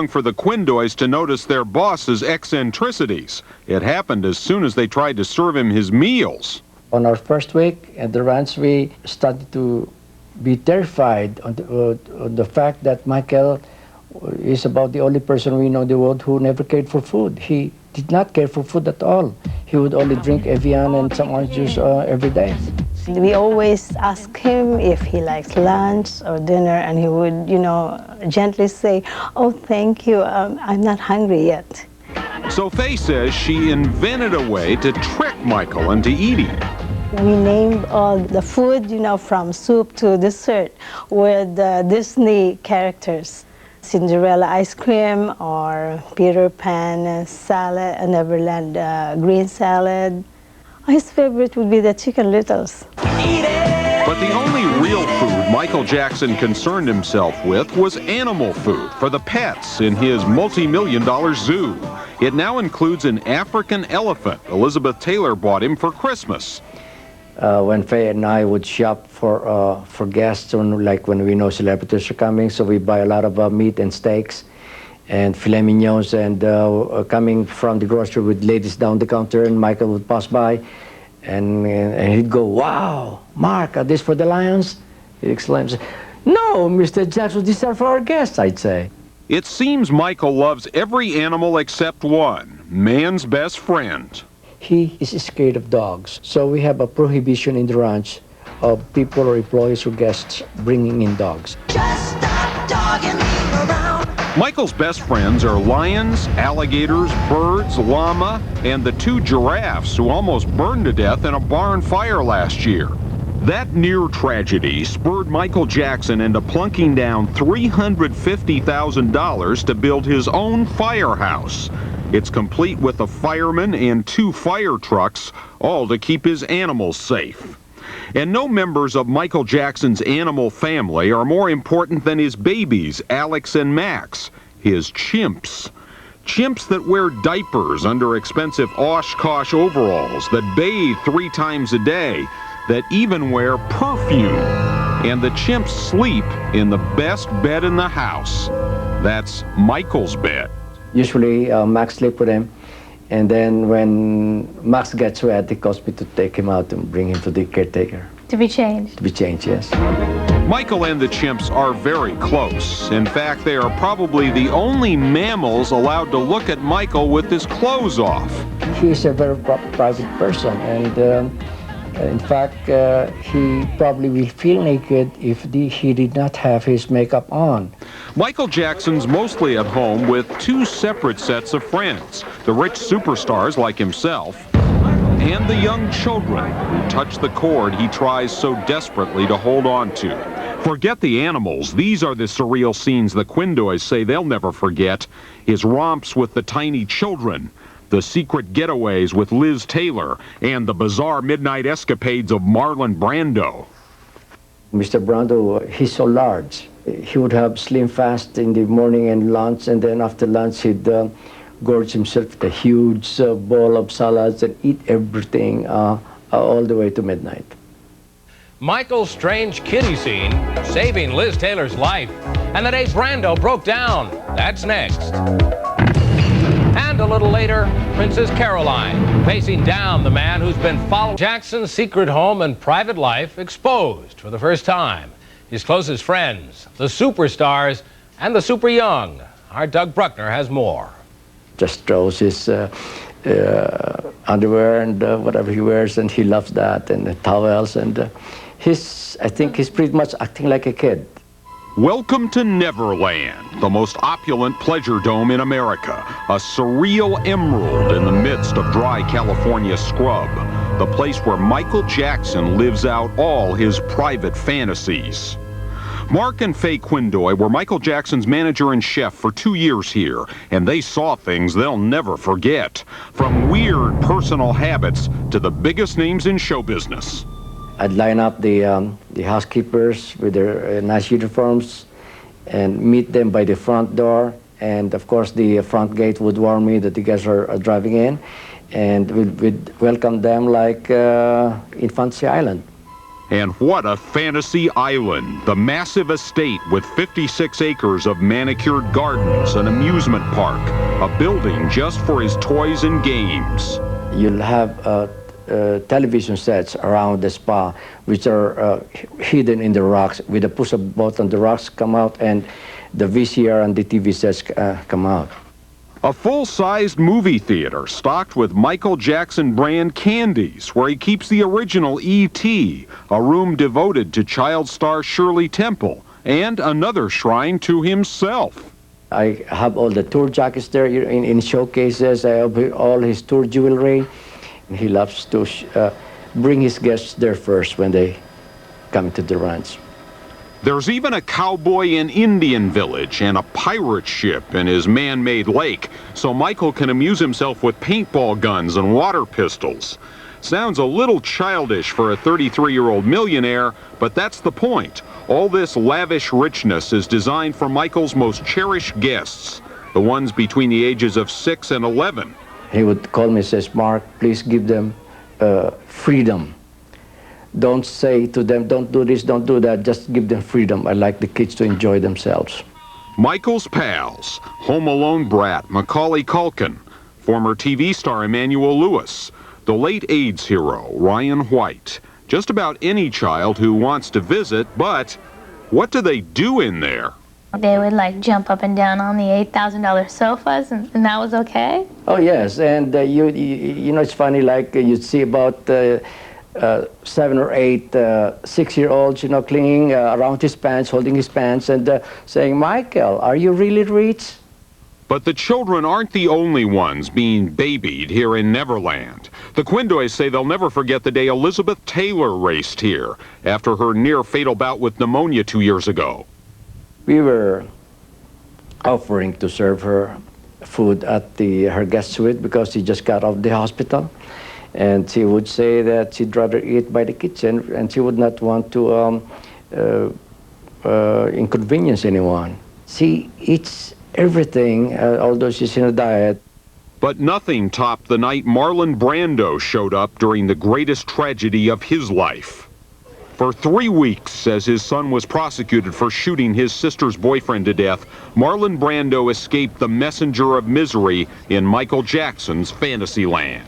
for the Quindoys to notice their boss's eccentricities. It happened as soon as they tried to serve him his meals. On our first week at the ranch, we started to be terrified on the fact that Michael is about the only person we know in the world who never cared for food. He did not care for food at all. He would only drink Evian and some orange juice every day. We always ask him if he likes lunch or dinner, and he would, gently say, "Oh, thank you, I'm not hungry yet." So Faye says she invented a way to trick Michael into eating. We named all the food, from soup to dessert with Disney characters. Cinderella ice cream or Peter Pan salad, Neverland green salad. His favorite would be the chicken littles. But the only real food Michael Jackson concerned himself with was animal food for the pets in his multi-million-dollar zoo. It now includes an African elephant Elizabeth Taylor bought him for Christmas. When Faye and I would shop for guests, like when we know celebrities are coming, so we buy a lot of meat and steaks and filet mignons, and coming from the grocery with ladies down the counter, and Michael would pass by, and he'd go, "Wow, Mark, are these for the lions?" He exclaims, "No, Mr. Jackson, these are for our guests," I'd say. It seems Michael loves every animal except one, man's best friend. He is scared of dogs, so we have a prohibition in the ranch of people or employees or guests bringing in dogs. Just stop dogging me around. Michael's best friends are lions, alligators, birds, llama, and the 2 giraffes who almost burned to death in a barn fire last year. That near tragedy spurred Michael Jackson into plunking down $350,000 to build his own firehouse. It's complete with a fireman and 2 fire trucks, all to keep his animals safe. And no members of Michael Jackson's animal family are more important than his babies, Alex and Max, his chimps. Chimps that wear diapers under expensive Oshkosh overalls, that bathe 3 times a day, that even wear perfume. And the chimps sleep in the best bed in the house. That's Michael's bed. Usually Max sleeps with him, and then when Max gets wet, he calls me to take him out and bring him to the caretaker. To be changed? To be changed, yes. Michael and the chimps are very close. In fact, they are probably the only mammals allowed to look at Michael with his clothes off. He is a very private person, and in fact, he probably will feel naked if he did not have his makeup on. Michael Jackson's mostly at home with 2 separate sets of friends, the rich superstars like himself, and the young children who touch the cord he tries so desperately to hold on to. Forget the animals. These are the surreal scenes the Quindoys say they'll never forget. His romps with the tiny children, the secret getaways with Liz Taylor, and the bizarre midnight escapades of Marlon Brando. Mr. Brando, he's so large. He would have slim fast in the morning and lunch, and then after lunch he'd gorge himself with a huge bowl of salads and eat everything all the way to midnight. Michael's strange kitty scene, saving Liz Taylor's life, and the day Brando broke down. That's next. And a little later, Princess Caroline facing down the man who's been following Jackson's secret home and private life exposed for the first time. His closest friends, the superstars, and the super young. Our Doug Bruckner has more. Just throws his underwear and whatever he wears, and he loves that, and the towels, and I think he's pretty much acting like a kid. Welcome to Neverland, the most opulent pleasure dome in America, a surreal emerald in the midst of dry California scrub, the place where Michael Jackson lives out all his private fantasies. Mark and Faye Quindoy were Michael Jackson's manager and chef for 2 years here, and they saw things they'll never forget, from weird personal habits to the biggest names in show business. I'd line up the housekeepers with their nice uniforms and meet them by the front door. And of course, the front gate would warn me that the guests are driving in, and we'd welcome them like in Fantasy Island. And what a fantasy island. The massive estate with 56 acres of manicured gardens, an amusement park, a building just for his toys and games. You'll have television sets around the spa, which are hidden in the rocks. With a push of a button, the rocks come out and the VCR and the TV sets come out. A full-sized movie theater stocked with Michael Jackson brand candies, where he keeps the original E.T., a room devoted to child star Shirley Temple, and another shrine to himself. I have all the tour jackets there in showcases. I have all his tour jewelry. He loves to bring his guests there first when they come to the ranch. There's even a cowboy and Indian village and a pirate ship in his man-made lake, so Michael can amuse himself with paintball guns and water pistols. Sounds a little childish for a 33-year-old millionaire, but that's the point. All this lavish richness is designed for Michael's most cherished guests, the ones between the ages of 6 and 11. He would call me and says, "Mark, please give them freedom. Don't say to them, don't do this, don't do that, just give them freedom. I like the kids to enjoy themselves." Michael's pals, Home Alone brat Macaulay Culkin, former TV star Emmanuel Lewis, the late AIDS hero Ryan White, just about any child who wants to visit, but what do they do in there? They would like jump up and down on the $8,000 sofas, and that was okay? Oh yes, and you know, it's funny, like you'd see about 7 or 8 6-year-olds, you know, clinging around his pants, holding his pants, and saying, "Michael, are you really rich?" But the children aren't the only ones being babied here in Neverland. The Quindoys say they'll never forget the day Elizabeth Taylor raced here after her near-fatal bout with pneumonia 2 years ago. We were offering to serve her food at her guest suite because she just got out of the hospital. And she would say that she'd rather eat by the kitchen, and she would not want to inconvenience anyone. She eats everything, although she's in a diet. But nothing topped the night Marlon Brando showed up during the greatest tragedy of his life. For 3 weeks, as his son was prosecuted for shooting his sister's boyfriend to death, Marlon Brando escaped the messenger of misery in Michael Jackson's fantasy land.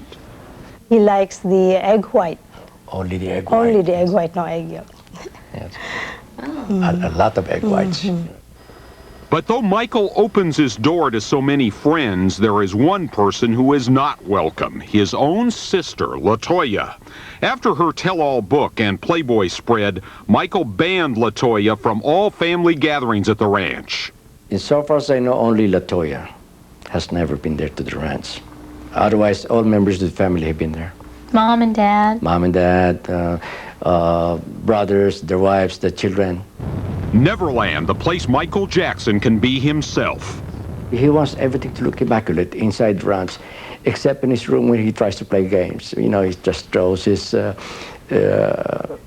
He likes the egg white. Only the egg white. Only the egg white, no egg yolk. Yes. A lot of egg whites. But though Michael opens his door to so many friends, there is one person who is not welcome, his own sister, LaToya. After her tell-all book and Playboy spread, Michael banned LaToya from all family gatherings at the ranch. Insofar as I know, only LaToya has never been there to the ranch. Otherwise, all members of the family have been there. Mom and Dad? Mom and Dad, brothers, their wives, their children. Neverland, the place Michael Jackson can be himself. He wants everything to look immaculate inside the ranch, except in his room when he tries to play games. You know, he just throws his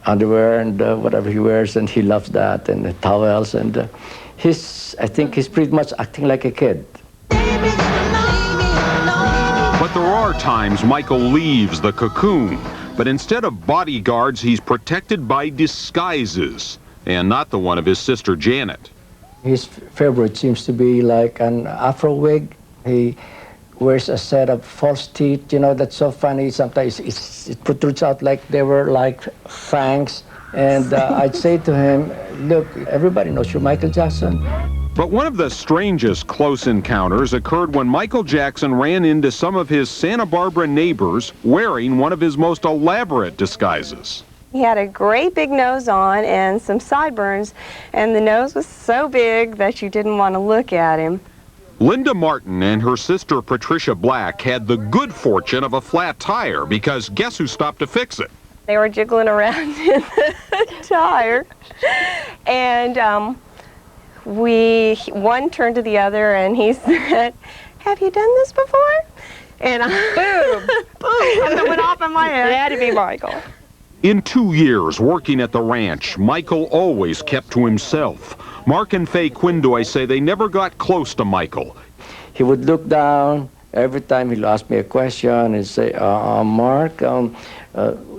underwear and whatever he wears, and he loves that, and the towels, and I think he's pretty much acting like a kid. But there are times Michael leaves the cocoon, but instead of bodyguards, he's protected by disguises, and not the one of his sister Janet. His favorite seems to be like an afro wig. He wears a set of false teeth, you know, that's so funny. Sometimes it protrudes out like they were like fangs. And I'd say to him, "Look, everybody knows you're Michael Jackson." But one of the strangest close encounters occurred when Michael Jackson ran into some of his Santa Barbara neighbors wearing one of his most elaborate disguises. He had a great big nose on and some sideburns, and the nose was so big that you didn't want to look at him. Linda Martin and her sister Patricia Black had the good fortune of a flat tire because guess who stopped to fix it? They were jiggling around in the tire, and one turned to the other and he said, "Have you done this before?" And boom, boom, something went off in my head. It had to be Michael. In 2 years working at the ranch, Michael always kept to himself. Mark and Faye Quindoy say they never got close to Michael. He would look down every time he'd ask me a question and say, "Mark,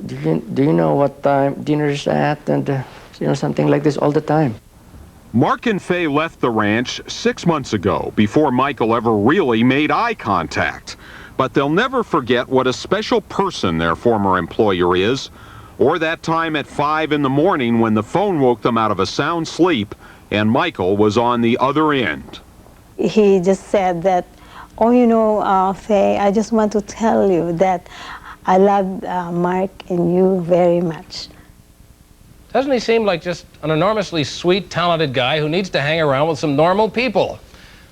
do you know what time dinner's at? And, you know, something like this all the time. Mark and Faye left the ranch 6 months ago, before Michael ever really made eye contact. But they'll never forget what a special person their former employer is, or that time at 5 in the morning when the phone woke them out of a sound sleep and Michael was on the other end. He just said that, oh, you know, Faye, I just want to tell you that I love Mark and you very much. Doesn't he seem like just an enormously sweet, talented guy who needs to hang around with some normal people?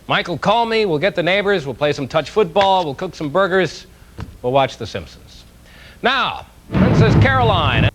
Michael, call me, we'll get the neighbors, we'll play some touch football, we'll cook some burgers, we'll watch The Simpsons. Now, Princess Caroline.